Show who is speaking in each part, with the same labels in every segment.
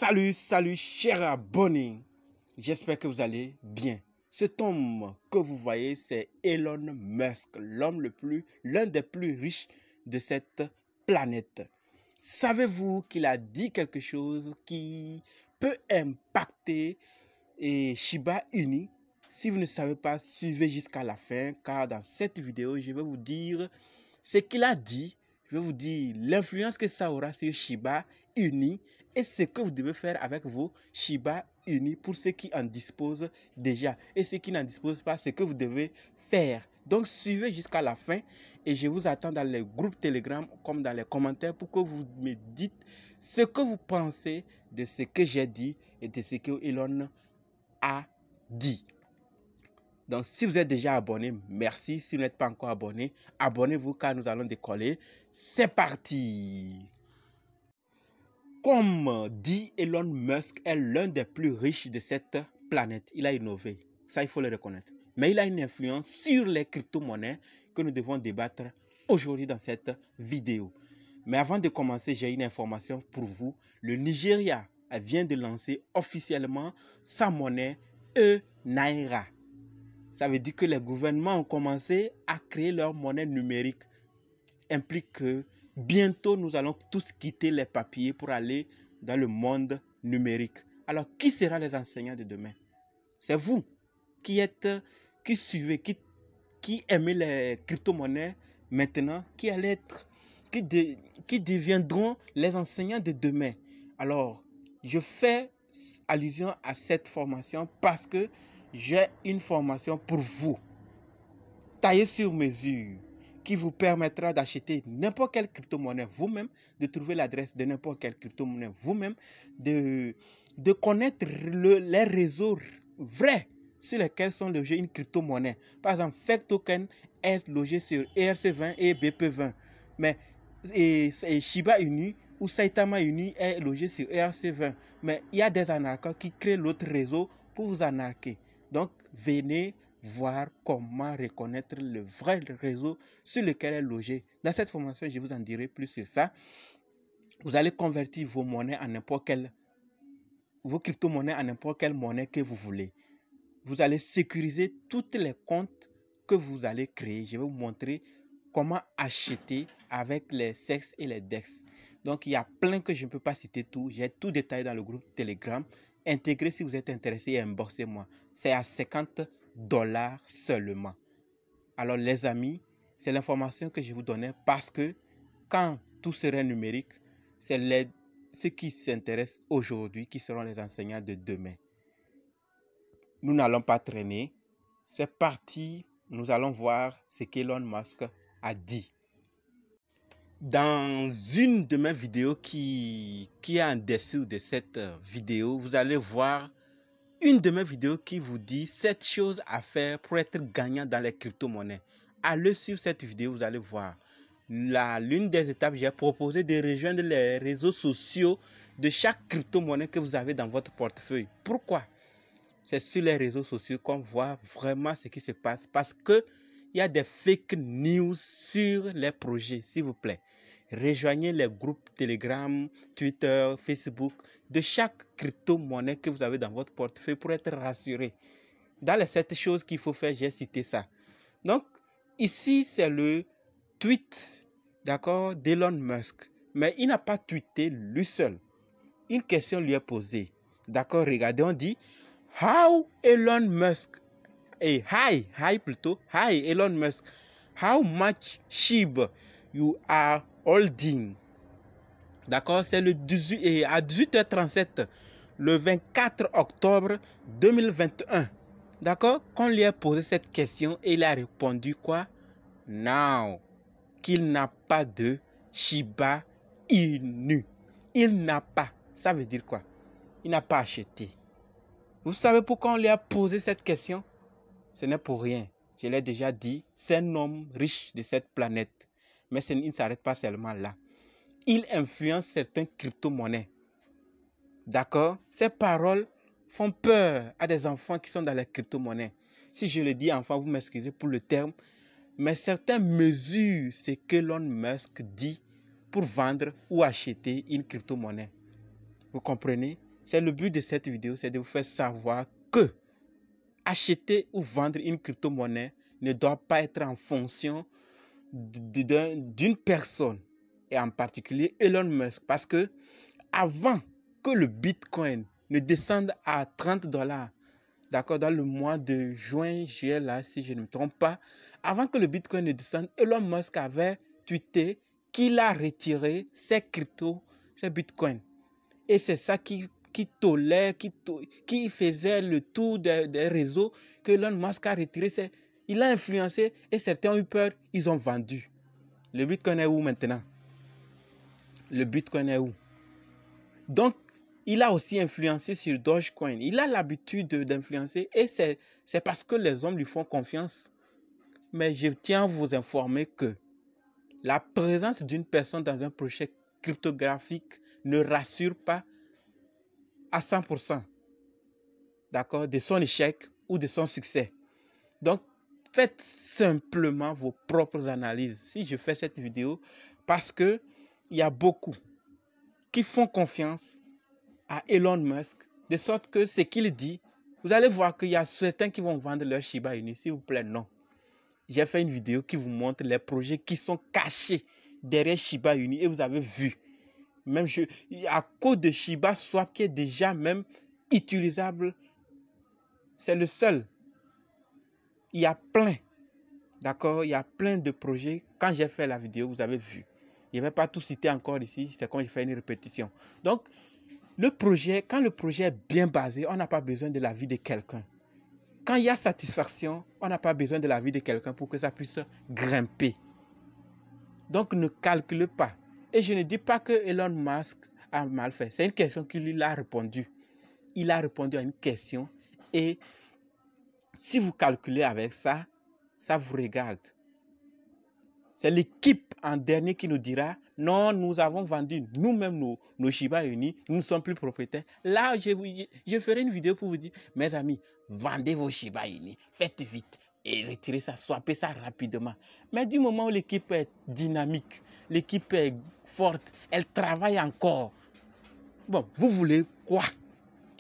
Speaker 1: Salut chers abonnés, j'espère que vous allez bien. Cet homme que vous voyez, c'est Elon Musk, l'un des plus riches de cette planète. Savez-vous qu'il a dit quelque chose qui peut impacter Shiba Inu? Si vous ne savez pas, suivez jusqu'à la fin, car dans cette vidéo, je vais vous dire ce qu'il a dit. Je vais vous dire l'influence que ça aura sur Shiba Inu et ce que vous devez faire avec vos Shiba Inu pour ceux qui en disposent déjà. Et ceux qui n'en disposent pas, ce que vous devez faire. Donc, suivez jusqu'à la fin et je vous attends dans les groupes Telegram comme dans les commentaires pour que vous me dites ce que vous pensez de ce que j'ai dit et de ce que Elon a dit. Donc, si vous êtes déjà abonné, merci. Si vous n'êtes pas encore abonné, abonnez-vous car nous allons décoller. C'est parti! Comme dit Elon Musk, est l'un des plus riches de cette planète. Il a innové, ça il faut le reconnaître. Mais il a une influence sur les crypto-monnaies que nous devons débattre aujourd'hui dans cette vidéo. Mais avant de commencer, j'ai une information pour vous. Le Nigeria vient de lancer officiellement sa monnaie E-Naira. Ça veut dire que les gouvernements ont commencé à créer leur monnaie numérique. Implique que bientôt nous allons tous quitter les papiers pour aller dans le monde numérique. Alors, qui sera les enseignants de demain? C'est vous qui suivez, qui aimez les crypto-monnaies maintenant, qui deviendront les enseignants de demain. Alors, je fais allusion à cette formation parce que j'ai une formation pour vous, taillée sur mesure, qui vous permettra d'acheter n'importe quelle crypto-monnaie vous-même, de trouver l'adresse de n'importe quelle crypto-monnaie vous-même, de connaître les réseaux vrais sur lesquels sont logés une crypto-monnaie. Par exemple, Fake Token est logé sur ERC20 et BP20, mais Shiba Inu ou Saitama Inu est logé sur ERC20. Mais il y a des anarchos qui créent l'autre réseau pour vous anarquer. Donc, venez voir comment reconnaître le vrai réseau sur lequel est logé. Dans cette formation, je vous en dirai plus sur ça. Vous allez convertir vos monnaies en vos crypto-monnaies en n'importe quelle monnaie que vous voulez. Vous allez sécuriser tous les comptes que vous allez créer. Je vais vous montrer comment acheter avec les CEX et les DEX. Donc, il y a plein que je ne peux pas citer tout. J'ai tout détaillé dans le groupe Telegram. Intégrez si vous êtes intéressé et inboxez-moi. C'est à $50 seulement. Alors les amis, c'est l'information que je vous donnais parce que quand tout sera numérique, c'est ceux qui s'intéressent aujourd'hui qui seront les enseignants de demain. Nous n'allons pas traîner. C'est parti. Nous allons voir ce qu'Elon Musk a dit. Dans une de mes vidéos qui est en dessous de cette vidéo, vous allez voir une de mes vidéos qui vous dit 7 choses à faire pour être gagnant dans les crypto-monnaies. Allez sur cette vidéo, vous allez voir. L'une des étapes, j'ai proposé de rejoindre les réseaux sociaux de chaque crypto-monnaie que vous avez dans votre portefeuille. Pourquoi? C'est sur les réseaux sociaux qu'on voit vraiment ce qui se passe parce que il y a des fake news sur les projets, s'il vous plaît. Rejoignez les groupes Telegram, Twitter, Facebook de chaque crypto-monnaie que vous avez dans votre portefeuille pour être rassuré. Dans les 7 choses qu'il faut faire, j'ai cité ça. Donc, ici, c'est le tweet, d'accord, d'Elon Musk. Mais il n'a pas tweeté lui seul. Une question lui est posée. D'accord, regardez, on dit « How Elon Musk » et hi Elon Musk, how much SHIB you are holding? D'accord, c'est le 18 et à 18h37 le 24 octobre 2021. D'accord, qu'on lui a posé cette question et il a répondu quoi? Non, qu'il n'a pas de Shiba Inu. Il n'a pas. Ça veut dire quoi? Il n'a pas acheté. Vous savez pourquoi on lui a posé cette question? Ce n'est pour rien. Je l'ai déjà dit, c'est un homme riche de cette planète. Mais il ne s'arrête pas seulement là. Il influence certaines crypto-monnaies. D'accord? Ces paroles font peur à des enfants qui sont dans les crypto-monnaies. Si je le dis enfant, vous m'excusez pour le terme. Mais certains mesurent ce que Elon Musk dit pour vendre ou acheter une crypto-monnaie. Vous comprenez? C'est le but de cette vidéo, c'est de vous faire savoir que acheter ou vendre une crypto-monnaie ne doit pas être en fonction d'une personne, et en particulier Elon Musk, parce que avant que le Bitcoin ne descende à 30 $, d'accord, dans le mois de juin, juillet, là, si je ne me trompe pas, avant que le Bitcoin ne descende, Elon Musk avait tweeté qu'il a retiré ses cryptos, ses Bitcoins. Et c'est ça qui faisait le tour des réseaux, que Elon Musk a retiré. Il a influencé et certains ont eu peur, ils ont vendu. Le Bitcoin est où maintenant? Le Bitcoin est où? Donc, il a aussi influencé sur Dogecoin. Il a l'habitude d'influencer et c'est parce que les hommes lui font confiance. Mais je tiens à vous informer que la présence d'une personne dans un projet cryptographique ne rassure pas à 100%, d'accord, de son échec ou de son succès. Donc, faites simplement vos propres analyses. Si je fais cette vidéo, parce que il y a beaucoup qui font confiance à Elon Musk, de sorte que ce qu'il dit, vous allez voir qu'il y a certains qui vont vendre leur Shiba Inu. S'il vous plaît, non. J'ai fait une vidéo qui vous montre les projets qui sont cachés derrière Shiba Inu et vous avez vu. Même à cause de Shiba Swap qui est déjà même utilisable, c'est le seul. Il y a plein, d'accord, il y a plein de projets. Quand j'ai fait la vidéo, vous avez vu. Je ne vais pas tout citer encore ici, c'est comme je fais une répétition. Donc, quand le projet est bien basé, on n'a pas besoin de l'avis de quelqu'un. Quand il y a satisfaction, on n'a pas besoin de l'avis de quelqu'un pour que ça puisse grimper. Donc, ne calculez pas. Et je ne dis pas que Elon Musk a mal fait. C'est une question qu'il lui a répondu. Il a répondu à une question. Et si vous calculez avec ça, ça vous regarde. C'est l'équipe en dernier qui nous dira, non, nous avons vendu nous-mêmes nos Shiba Inu, nous ne sommes plus propriétaires. Là, je ferai une vidéo pour vous dire, mes amis, vendez vos Shiba Inu, faites vite et retirez ça, swappez ça rapidement. Mais du moment où l'équipe est dynamique, l'équipe est forte, elle travaille encore. Bon, vous voulez quoi?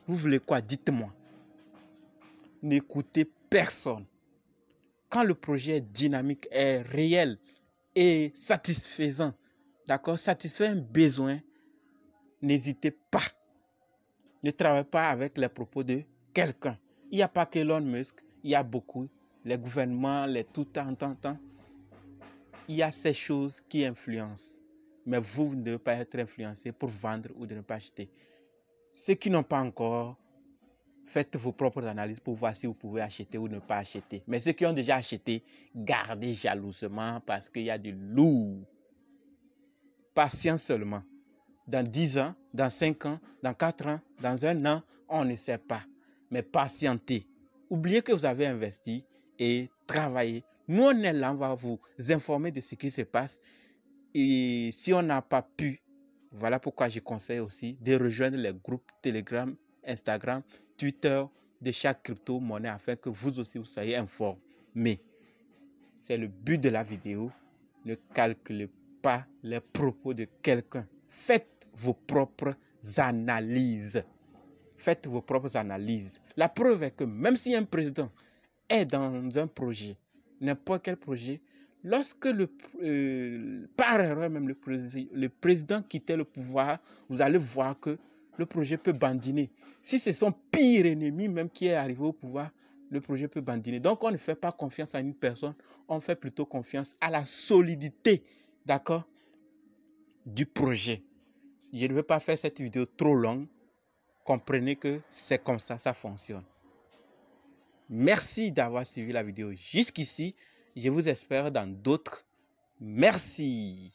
Speaker 1: Vous voulez quoi? Dites-moi. N'écoutez personne. Quand le projet est dynamique, est réel et satisfaisant, d'accord, satisfait un besoin, n'hésitez pas. Ne travaillez pas avec les propos de quelqu'un. Il n'y a pas qu'Elon Musk, il y a beaucoup. Les gouvernements, les tout temps. Il y a ces choses qui influencent. Mais vous ne devez pas être influencé pour vendre ou de ne pas acheter. Ceux qui n'ont pas encore, faites vos propres analyses pour voir si vous pouvez acheter ou ne pas acheter. Mais ceux qui ont déjà acheté, gardez jalousement parce qu'il y a du lourd. Patience seulement. Dans 10 ans, dans 5 ans, dans 4 ans, dans 1 an, on ne sait pas. Mais patientez. Oubliez que vous avez investi et travaillez. Nous, on est là, on va vous informer de ce qui se passe. Et si on n'a pas pu, voilà pourquoi je conseille aussi de rejoindre les groupes Telegram, Instagram, Twitter de chaque crypto-monnaie afin que vous aussi vous soyez informés. C'est le but de la vidéo. Ne calculez pas les propos de quelqu'un. Faites vos propres analyses. Faites vos propres analyses. La preuve est que même si un président est dans un projet, n'importe quel projet, lorsque par erreur même le président quittait le pouvoir, vous allez voir que le projet peut bandiner. Si c'est son pire ennemi même qui est arrivé au pouvoir, le projet peut bandiner. Donc on ne fait pas confiance à une personne, on fait plutôt confiance à la solidité, d'accord, du projet. Je ne veux pas faire cette vidéo trop longue. Comprenez que c'est comme ça, ça fonctionne. Merci d'avoir suivi la vidéo jusqu'ici. Je vous espère dans d'autres. Merci.